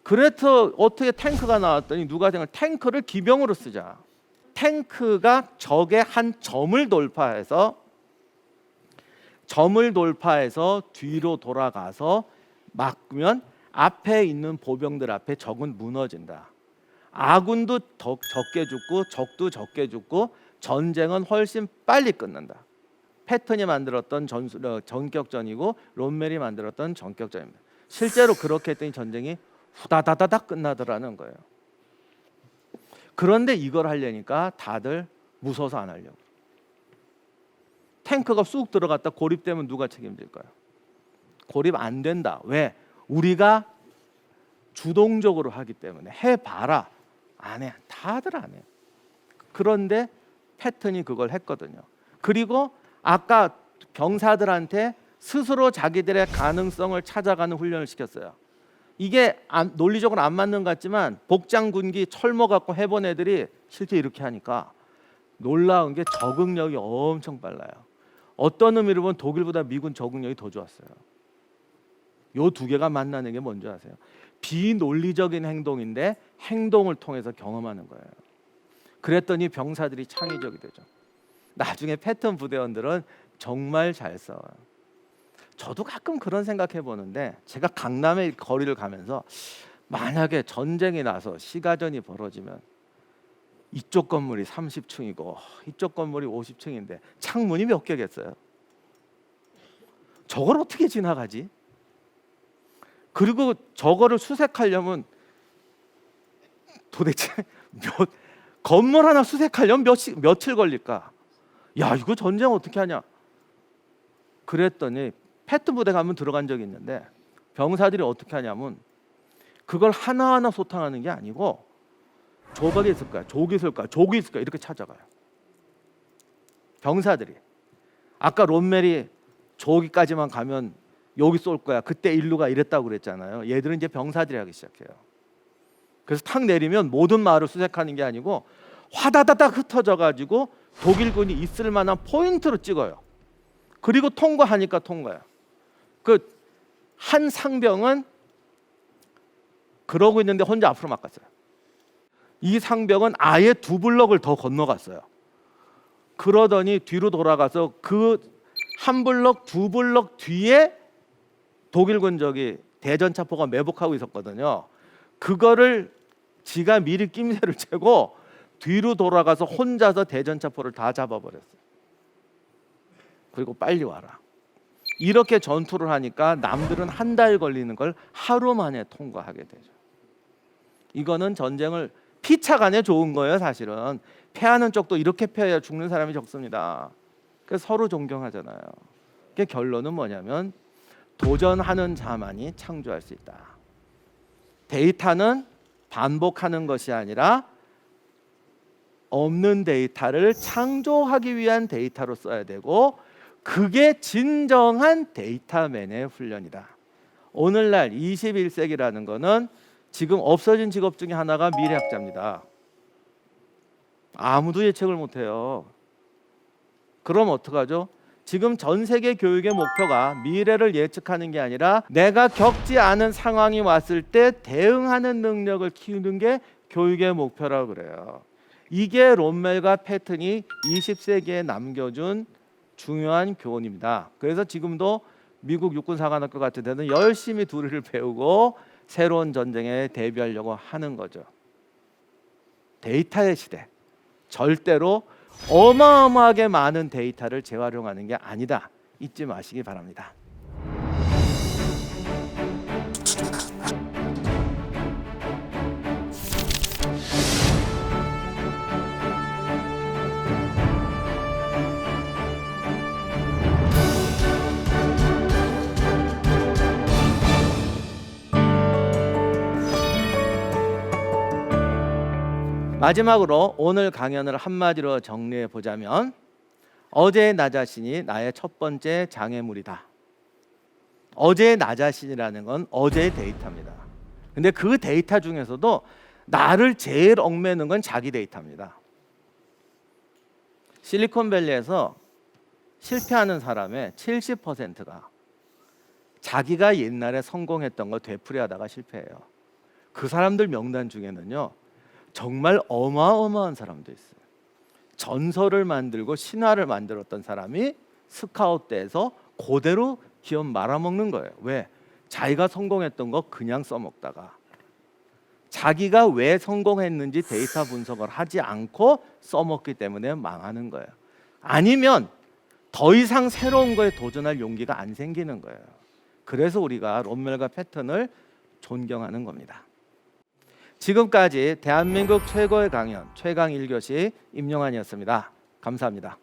그래서 어떻게 탱크가 나왔더니 누가 생각을 탱크를 기병으로 쓰자. 탱크가 적의 한 점을 돌파해서 뒤로 돌아가서 막으면 앞에 있는 보병들 앞에 적은 무너진다. 아군도 더 적게 죽고 적도 적게 죽고 전쟁은 훨씬 빨리 끝난다. 패턴이 만들었던 전격전이고 롬멜이 만들었던 전격전입니다. 실제로 그렇게 했더니 전쟁이 후다다다닥 끝나더라는 거예요. 그런데 이걸 하려니까 다들 무서워서 안 하려고. 탱크가 쑥 들어갔다 고립되면 누가 책임질까요? 고립 안 된다. 왜? 우리가 주동적으로 하기 때문에. 해봐라. 안 해. 다들 안 해. 그런데 패턴이 그걸 했거든요. 그리고 아까 병사들한테 스스로 자기들의 가능성을 찾아가는 훈련을 시켰어요. 이게 논리적으로 안 맞는 것 같지만 복장 군기 철모 갖고 해본 애들이 실제 이렇게 하니까 놀라운 게 적응력이 엄청 빨라요. 어떤 의미로 보면 독일보다 미군 적응력이 더 좋았어요. 요 두 개가 만나는 게 뭔지 아세요? 비논리적인 행동인데 행동을 통해서 경험하는 거예요. 그랬더니 병사들이 창의적이 되죠. 나중에 패턴 부대원들은 정말 잘 싸워요. 저도 가끔 그런 생각해 보는데, 제가 강남의 거리를 가면서 만약에 전쟁이 나서 시가전이 벌어지면 이쪽 건물이 30층이고 이쪽 건물이 50층인데 창문이 몇 개겠어요? 저걸 어떻게 지나가지? 그리고 저거를 수색하려면 도대체 건물 하나 수색하려면 며칠 걸릴까? 야, 이거 전쟁 어떻게 하냐? 그랬더니 페트 부대 가면 들어간 적이 있는데 병사들이 어떻게 하냐면 그걸 하나하나 소탕하는 게 아니고 조각이 있을까, 족이 있을까, 족이 있을까 이렇게 찾아가요. 병사들이. 아까 롬멜이 저기까지만 가면 여기 쏠 거야. 그때 인류가 이랬다고 그랬잖아요. 얘들은 이제 병사들이 하기 시작해요. 그래서 탁 내리면 모든 마을을 수색하는 게 아니고 화다다닥 흩어져 가지고 독일군이 있을 만한 포인트로 찍어요. 그리고 통과하니까 통과야. 그 한 상병은 그러고 있는데 혼자 앞으로 막 갔어요. 이 상병은 아예 2블럭을 더 건너갔어요. 그러더니 뒤로 돌아가서 그 한 블럭, 2블럭 뒤에 독일군 대전차포가 매복하고 있었거든요. 그거를 지가 미리 낌새를 채고 뒤로 돌아가서 혼자서 대전차포를 다 잡아버렸어요. 그리고 빨리 와라. 이렇게 전투를 하니까 남들은 한 달 걸리는 걸 하루 만에 통과하게 되죠. 이거는 전쟁을 피차간에 좋은 거예요. 사실은 패하는 쪽도 이렇게 패야 죽는 사람이 적습니다. 그래서 서로 존경하잖아요. 그 결론은 뭐냐면 도전하는 자만이 창조할 수 있다. 데이터는 반복하는 것이 아니라 없는 데이터를 창조하기 위한 데이터로 써야 되고, 그게 진정한 데이터맨의 훈련이다. 오늘날 21세기라는 거는 지금 없어진 직업 중에 하나가 미래학자입니다. 아무도 예측을 못해요. 그럼 어떡하죠? 지금 전 세계 교육의 목표가 미래를 예측하는 게 아니라 내가 겪지 않은 상황이 왔을 때 대응하는 능력을 키우는 게 교육의 목표라고 그래요. 이게 롬멜과 패튼이 20세기에 남겨준 중요한 교훈입니다. 그래서 지금도 미국 육군사관학교 같은 데는 열심히 둘이를 배우고 새로운 전쟁에 대비하려고 하는 거죠. 데이터의 시대. 절대로 어마어마하게 많은 데이터를 재활용하는 게 아니다. 잊지 마시기 바랍니다. 마지막으로 오늘 강연을 한마디로 정리해 보자면, 어제의 나 자신이 나의 첫 번째 장애물이다. 어제의 나 자신이라는 건 어제의 데이터입니다. 근데 그 데이터 중에서도 나를 제일 얽매는 건 자기 데이터입니다. 실리콘밸리에서 실패하는 사람의 70%가 자기가 옛날에 성공했던 거 되풀이하다가 실패해요. 그 사람들 명단 중에는요, 정말 어마어마한 사람도 있어요. 전설을 만들고 신화를 만들었던 사람이 스카웃돼서 그대로 기업 말아먹는 거예요. 왜? 자기가 성공했던 거 그냥 써먹다가 자기가 왜 성공했는지 데이터 분석을 하지 않고 써먹기 때문에 망하는 거예요. 아니면 더 이상 새로운 거에 도전할 용기가 안 생기는 거예요. 그래서 우리가 롬멜과 패턴을 존경하는 겁니다. 지금까지 대한민국 최고의 강연 최강 1교시 임용환이었습니다. 감사합니다.